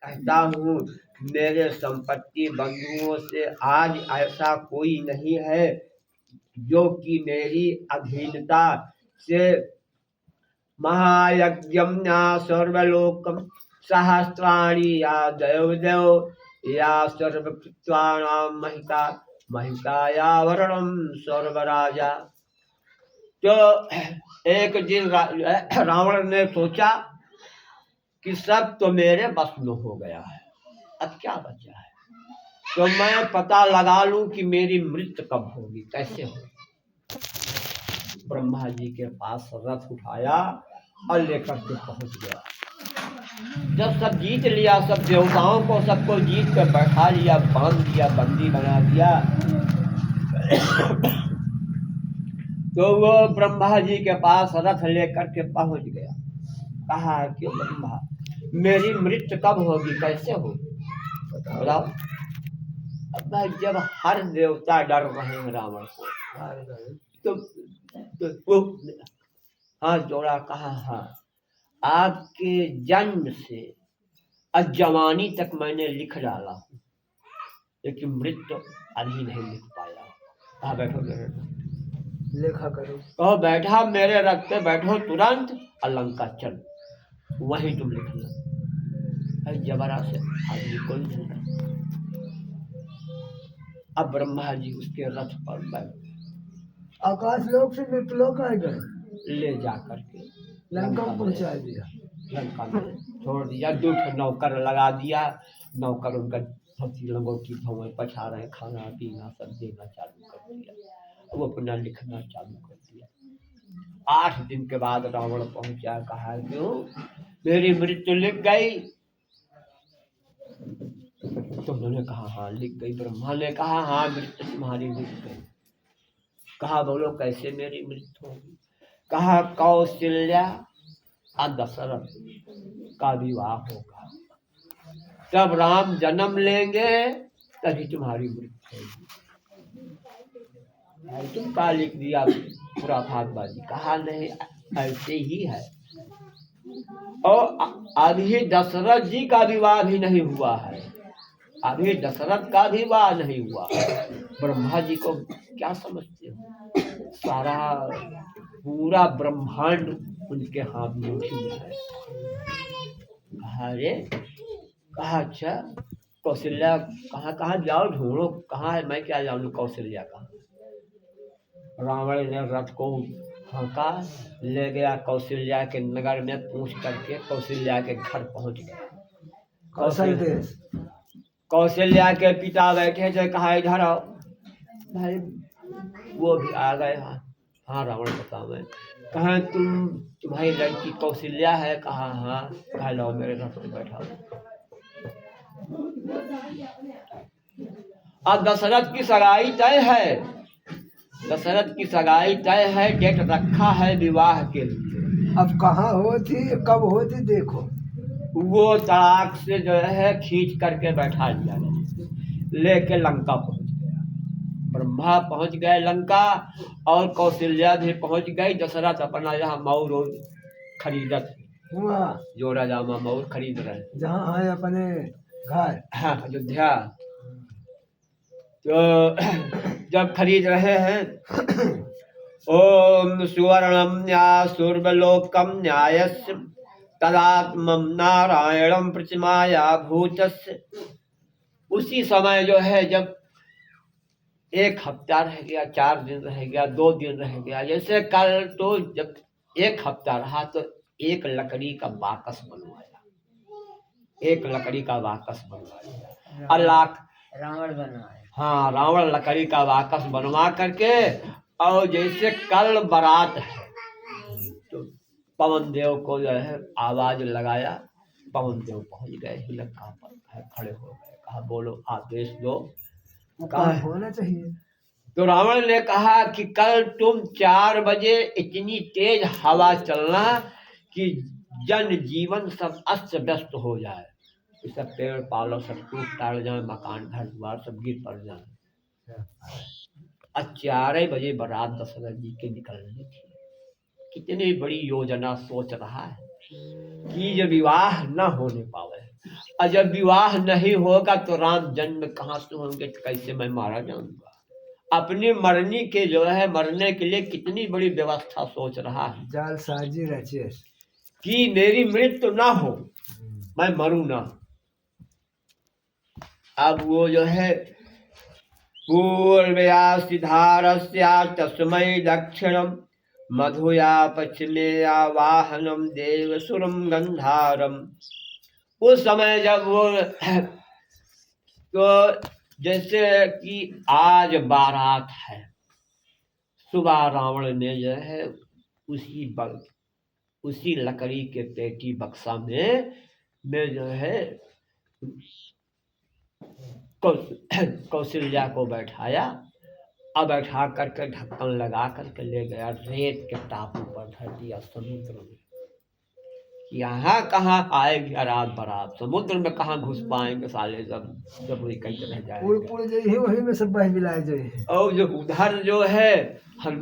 कहता हूँ मेरे संपत्ति बंधुओं से आज ऐसा कोई नहीं है जो कि मेरी अधीनता से महायज्ञम सर्वलोकम सहस्राणि या देव देव या सर्वकृत्वाणाम महिता महिता या वर्णम सर्वराजा। तो एक दिन रावण ने सोचा कि सब तो मेरे बस में हो गया है, अब क्या बचा है, तो मैं पता लगा लूं कि मेरी मृत्यु कब होगी, कैसे होगी। ब्रह्मा जी के पास रथ उठाया और लेकर के पहुंच गया। जब सब जीत लिया, सब देवताओं को सबको जीत कर बैठा लिया, बांध दिया, बंदी बना दिया, तो वो ब्रह्मा जी के पास रथ लेकर के पहुंच गया। कहा कि ब्रह्मा मेरी मृत्यु कब होगी, कैसे होगी बताओ। अब जब हर देवता डर रहे हैं रावण को, तो हाथ जोड़ा, कहा हाँ आपके जन्म से अजवानी तक मैंने लिख डाला हूँ, लेकिन मृत्यु अभी नहीं लिख पाया। कहा बैठो लिखा करो। कहो बैठा मेरे रथ पे बैठो, तुरंत अलंका चल, वहीं तुम लिखना। जबरा से आदमी कोई नहीं। अब ब्रह्मा जी उसके रथ पर बैठ आकाश लोक से मृतलोक आ गए, ले जा करके लंका पहुंचा दिया। लंका में छोड़ दिया, 2 नौकर लगा दिया। नौकर उनका धोती लंगोटी धोए पछा रहे, खाना पीना सब देना चालू कर दिया। वो अपना लिखना चालू कर दिया। 8 दिन के बाद रावण पहुंचा। कहा क्यों मेरी मृत्यु लिख गई, तो उन्होंने कहा हाँ लिख गई। ब्रह्मा ने कहा हाँ मृत्यु तुम्हारी लिख गई। कहा बोलो कैसे मेरी मृत्यु होगी। कहा कौशल्या और दशरथ का विवाह होगा, तब राम जन्म लेंगे, तभी तुम्हारी मृत्यु होगी। तुम का लिख दिया पूरा भागबाजी। कहा नहीं ऐसे ही है। और अभी दशरथ जी का विवाह भी नहीं हुआ है, अभी दशरथ का भी विवाह नहीं हुआ। ब्रह्मा जी को क्या समझते हो, सारा पूरा ब्रह्मांड उनके हाथ में है। कहा रे, कहा अच्छा कौशल्या कहाँ कहाँ जाओ ढूंढो, कहाँ है, मैं क्या जानू कौशल्या कहाँ। रावण ने रथ को हाँका, ले गया कौशल्या के नगर में, पूछ करके कौशल्या के घर पहुंच गया। कौशल्या के पिता बैठे थे, कहा इधर आओ भाई। वो भी आ गए। हाँ रावण बता मैं। कहा तुम्हारी लड़की कौशल्या है। कहा हाँ। कहा लो मेरे रथ पे बैठा। अब दशरथ की सगाई तय है, दशरथ की सगाई तय है, डेट रखा है विवाह के लिए। अब कहाँ होती कब होती देखो। वो तड़ाक से जो है खींच करके बैठा लिया, लेके लंका पहुंच गया। ब्रह्मा पहुंच गए लंका और कौशल्या भी पहुंच गई। दशरथ अपना यहाँ मऊर खरीदत हुआ, जो राजा मऊर खरीद रहे, जहाँ है अपने घर, हाँ अयोध्या। तो जब खरीद रहे हैं, ओम सुवर्णम न्याय सुर्वलोकम न्यायस्य तदात्मम नारायणम प्रतिमाया भूतस्य। उसी समय जो है जब 1 हफ्ता रह गया, 4 दिन रह गया, 2 दिन रह गया, जैसे कल तो जब 1 हफ्ता रहा तो एक लकड़ी का बाकस बनवाया, एक लकड़ी का बाकस बनवाया। अल्लाह रावण बनाए। हाँ रावण लकड़ी का बाकस बनवा करके, और जैसे कल बारात है तो पवन देव को जो है आवाज लगाया। पवन देव पहुंच गए, लंका पर खड़े हो गए। कहा बोलो आदेश दो, कहा होना चाहिए। तो रावण ने कहा कि कल तुम 4 बजे इतनी तेज हवा चलना कि जन जीवन सब अस्त व्यस्त हो जाए, सब पेड़ पालो सब टूट टाट जाए, मकान घर द्वार सब गिर पड़ जाए। 4 बजे बारात दशरथ जी के निकलनी थी। कितनी बड़ी योजना सोच रहा है कि ये विवाह न होने पावे। और जब विवाह नहीं होगा तो राम जन्म कहाँ से होंगे, तो कैसे मैं मारा जाऊंगा। अपनी मरनी के जो है मरने के लिए कितनी बड़ी व्यवस्था सोच रहा है जाल साजी रचे। कि मेरी मृत्यु ना हो, मैं मरूं ना। अब वो जो है पूर्वया सिधारस्या तस्मै दक्षिणम मधुया पश्चिमे वाहनम देवसुरम गंधारम। उस समय जब वो तो जैसे कि आज बारात है, सुबह रावण ने जो है उसी लकड़ी के पेटी बक्सा में जो है कौशल्या को बैठाया, अब बैठा करके ढक्कन लगा करके ले गया, रेत के टापू पर धर दिया समुद्र में। यहाँ कहाँ आएगी रात बरात, समुद्र में कहाँ घुस पाएंगे साले, सब वही कहीं रह पुल जाएंगे। पुल जो है वही में सब बह मिलाए जो है। और जो उधर जो है हम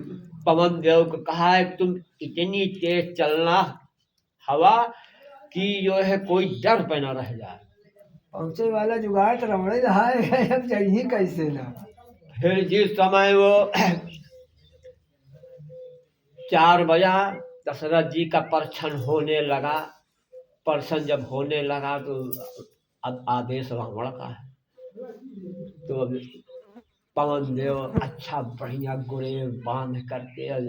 पवन देव को कहा है तुम इतनी तेज चलना हवा कि जो है कोई डर पे न रह जाए। पहुंचे वाला जुगाड़ तो रमणे रहा है, अब जाइए कैसे ना। फिर जिस समय वो 4 बजा, दशरथ जी का परछन होने लगा। परछन जब होने लगा तो अब आदेश रावण का है, तो अब पवन देव अच्छा बढ़िया गुरे बांध करके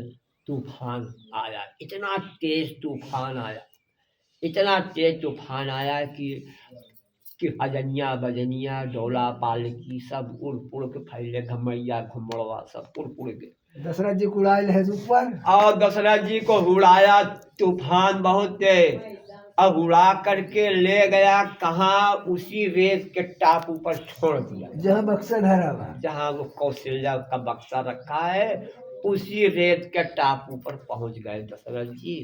तूफान आया, इतना तेज तूफान आया, इतना तेज तूफान आया कि अजनिया बजनिया डोला पालकी सब उड़ उड़ के फैले, घमैया घुमड़वा सब उड़ उड़ के दशरथ जी को उड़ाए है ऊपर, और दशरथ जी को उड़ाया तूफान बहुत तेज। अब उड़ा करके ले गया कहाँ, उसी रेत के टापू पर छोड़ दिया जहाँ बक्सा धरा हुआ। जहाँ वो कौशल्या का बक्सा रखा है, उसी रेत के टापू पर पहुंच गए दशरथ जी।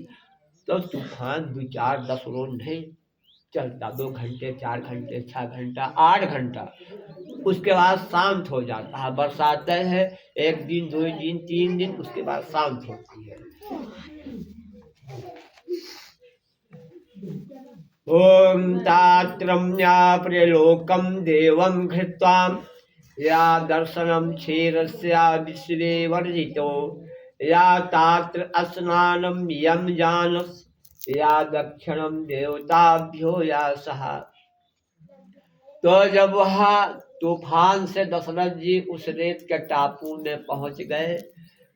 तो तूफान 2 4 10 रोज नहीं चलता, 2 घंटे 4 घंटे 6 घंटा 8 घंटा, उसके बाद शांत हो जाता है। बरसात है 1 दिन 2 दिन 3 दिन, उसके बाद शांत होती है। ओम तात्रम्या प्रियलोकम देवम घृत्वा या दर्शनम क्षीरस्या विश्वे वर्जितो या तात्र स्नानम यम जानस या दक्षिणम देवताभ्यो या सहा। तो जब वहाँ तूफान से दशरथ जी उस रेत के टापू में पहुंच गए,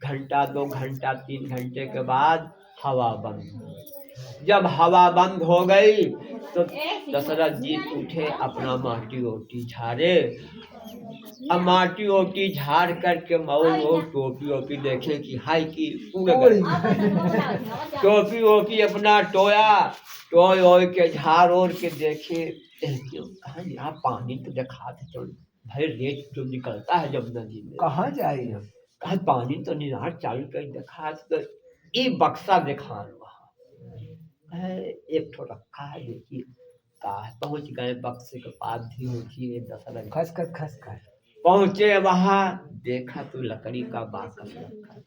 घंटा 2 घंटा 3 घंटे के बाद हवा बंद हो गई। जब हवा बंद हो गई तो दशरथ जी उठे, अपना माटी ओटी झाड़े। अब माटी ओटी झाड़ करके मऊ टोपी ओपी देखे कि हाय की उड़ गई, टोपी ओपी अपना टोया, टोय ओय के झाड़ ओढ़ के देखे कहा यहाँ पानी तो देखा तो भाई रेत जो निकलता है जब नदी में, कहाँ जाए हम। कहा पानी तो निरार चालू कर देखा तो ये बक्सा देखा वहाँ है, एक ठो रखा है, देखिए कहा पहुंच गए बक्से के पास भी दशरथ खसखस खसखस पहुंचे वहाँ, देखा तो लकड़ी का बाकस रखा था।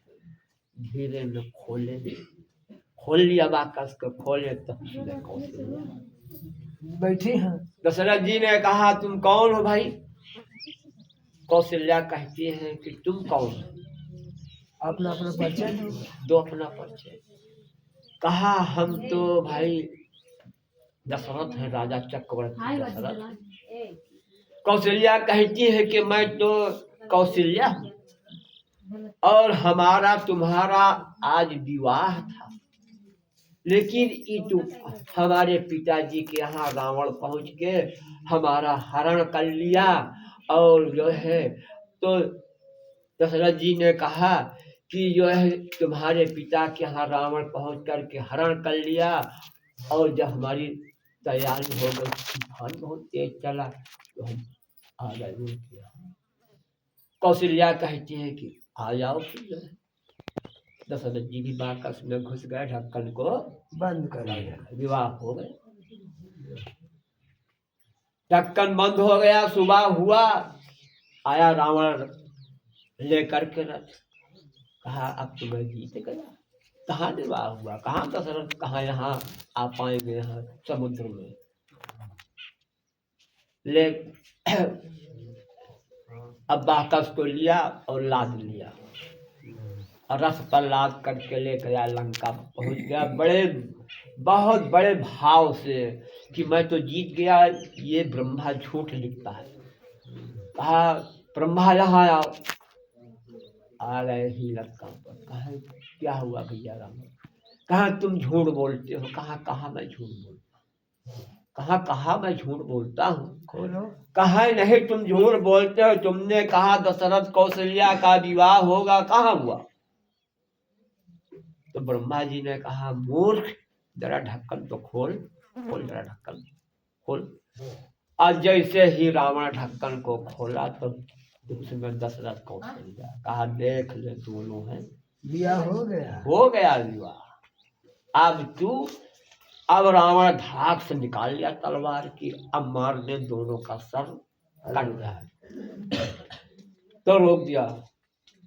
धीरे में खोल लिया बाकस को, खोले तो बैठी हैं। दशरथ जी ने कहा तुम कौन हो भाई। कौशल्या कहती है कि तुम कौन हो, अपना अपना परिचय दो अपना परिचय। कहा हम तो भाई दशरथ है, राजा चक्रवर्ती दशरथ। कौशल्या कहती है कि मैं तो कौशल्या हूँ और हमारा तुम्हारा आज विवाह था, लेकिन हमारे पिताजी के यहाँ रावण पहुंच के हमारा हरण कर लिया। और जो है तो दशरथ जी ने कहा कि जो है तुम्हारे पिता के यहाँ रावण पहुंच करके हरण कर लिया, और जब हमारी तैयारी हो गई, तूफान बहुत तेज चला तो हम आ गए। कौशल्या कहती है कि आ जाओ। दशरथ जी भी बाकस में घुस गए, ढक्कन को बंद कर दिया, विवाह हो गए, ढक्कन बंद हो गया। सुबह हुआ, आया रावण लेकर के रथ, कहा अब तुम्हें जीत गया। कहाँ विवाह हुआ, कहाँ दशरथ, कहाँ यहाँ आ पाएंगे यहाँ समुद्र में। ले अब बाकस को लिया और लाद लिया और रथ पर लाद करके ले गया, लंका पहुंच गया बहुत बड़े भाव से कि मैं तो जीत गया, ये ब्रह्मा झूठ लिखता है। कहा ब्रह्मा यहाँ आओ। आ गए ही लंका पर। कहा क्या हुआ भैया राम? कहा तुम झूठ बोलते हो। कहा मैं झूठ बोलता, कहा मैं झूठ बोलता हूँ। खोलो। कहा नहीं तुम झूठ बोलते हो, तुमने कहा दशरथ कौशल्या का विवाह होगा, कहाँ हुआ? तो ब्रह्मा जी ने कहा मूर्ख, जरा ढक्कन तो खोल जरा ढक्कन खोल। आज जैसे ही रावण ढक्कन को खोला तो उसमें दशरथ कौशल्या। कहा देख ले दोनों हैं, बियाह हो गया विवाह। अब रावण धाक से निकाल लिया तलवार की, अब मारने दोनों का सर कट गया। तो रोक दिया,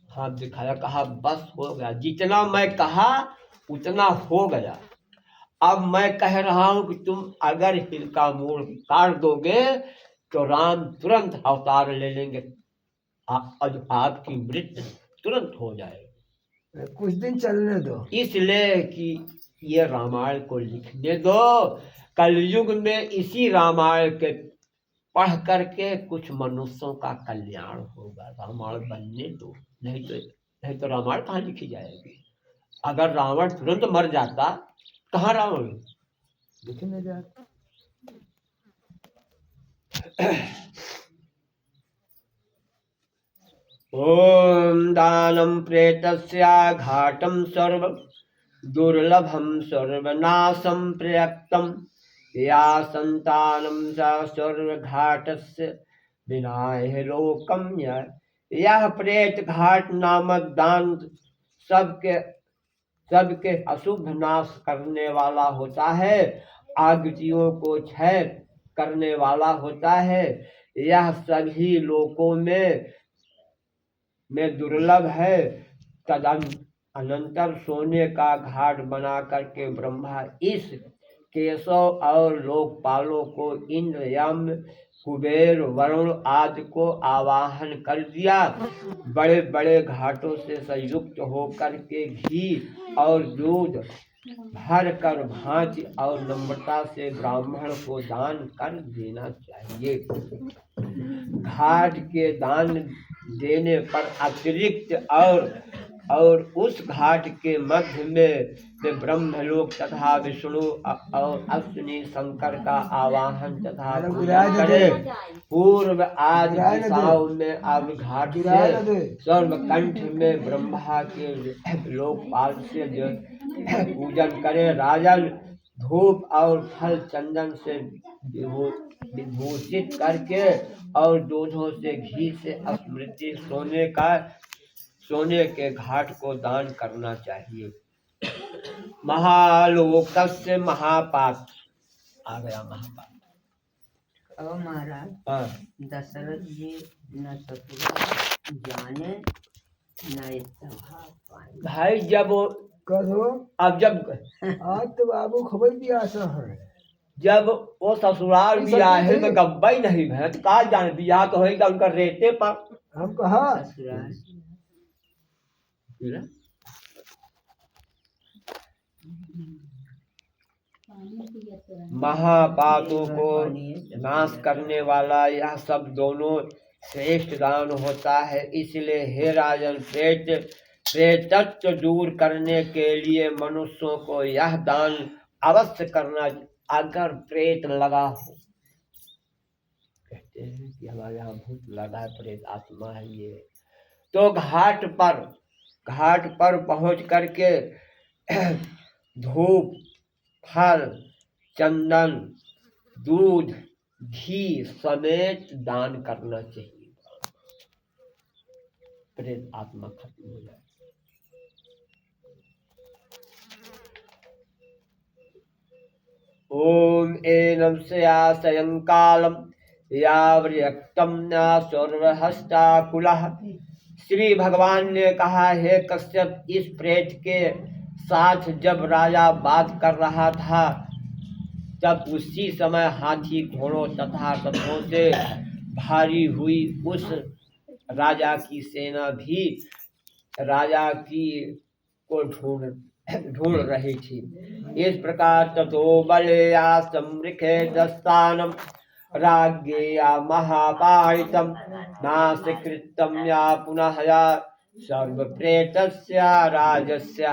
हाथ दिखाया, कहा बस हो गया, जितना मैं कहा उतना हो गया। अब मैं कह रहा हूं कि तुम अगर इनका मूल काट दोगे तो राम तुरंत अवतार ले लेंगे, आपकी मृत्यु तुरंत हो जाएगी। कुछ दिन चलने दो, इसलिए कि ये रामायण को लिखने दो। कलयुग में इसी रामायण के पढ़ करके कुछ मनुष्यों का कल्याण होगा। रामायण बनने दो, नहीं तो रामायण कहाँ लिखी जाएगी? अगर रावण तुरंत मर जाता, कहाँ रावण लिखने जाता। ओम दानम प्रेतस्या घाटम सर्व दुर्लभम सर्वनाशम प्रयक्तम या संतानम सा सर्वघाटस्य विनाय लोकम। यह प्रेत घाट नामक दान सबके अशुभ नाश करने वाला होता है, आगतियों को क्षय करने वाला होता है। यह सभी लोकों में दुर्लभ है। अनंतर सोने का घाट बना करके ब्रह्मा इस केशव और लोकपालों को इंद्र यम कुबेर वरुण आदि को आवाहन कर दिया। बड़े बड़े घाटों से संयुक्त होकर के घी और दूध भर कर भांति और नम्रता से ब्राह्मण को दान कर देना चाहिए। घाट के दान देने पर अतिरिक्त और उस घाट के मध्य में ब्रह्मलोक तथा विष्णु और अश्विनी शंकर का आवाहन तथा करे। पूर्व आदि दिशाओं में अब घाट से सर्वकंठ में ब्रह्मा के लोकपाल से पूजन करे। राजन धूप और फल चंदन से विभूषित करके और दूधों से घी से स्मृति सोने के घाट को दान करना चाहिए। महालोकस्य महापात आ गया। महापात अब महाराज हाँ। दशरथ जी न ससुर जाने न इत्तेफाक पाए। भाई जब करो अब जब आज तो बाबू खबर भी आशा है। जब वो ससुराल भी आए तो गब्बई नहीं है तो कहा जान बिया तो होगा उनका रेते पर। हम कहा ससुराल महापातों को नाश करने वाला यह सब दोनों श्रेष्ठ दान होता है। इसलिए हे राजन, प्रेतत्व दूर करने के लिए मनुष्यों को यह दान अवश्य करना। अगर प्रेत लगा हो, कहते हैं कि हमारे यहाँ भूत लगा है, प्रेत आत्मा है ये, तो घाट पर पहुंच करके धूप फल चंदन दूध घी समेत दान करना चाहिए। प्रेत आत्मा खत्म हो जाए। ओम एनम सया सायंकालम याव्यक्तम न सर्वहस्ताकुलः। श्री भगवान ने कहा, हे कश्यप, इस प्रेत के साथ जब राजा बात कर रहा था तब उसी समय हाथी घोड़ों तथा रथों से भारी हुई उस राजा की सेना भी राजा की को ढूंढ रही थी। इस प्रकार ततो बलया समृखे दस्तानम राज्ञेया महापायितम नासकृतम या पुनः या सर्वप्रेतस्य राजस्य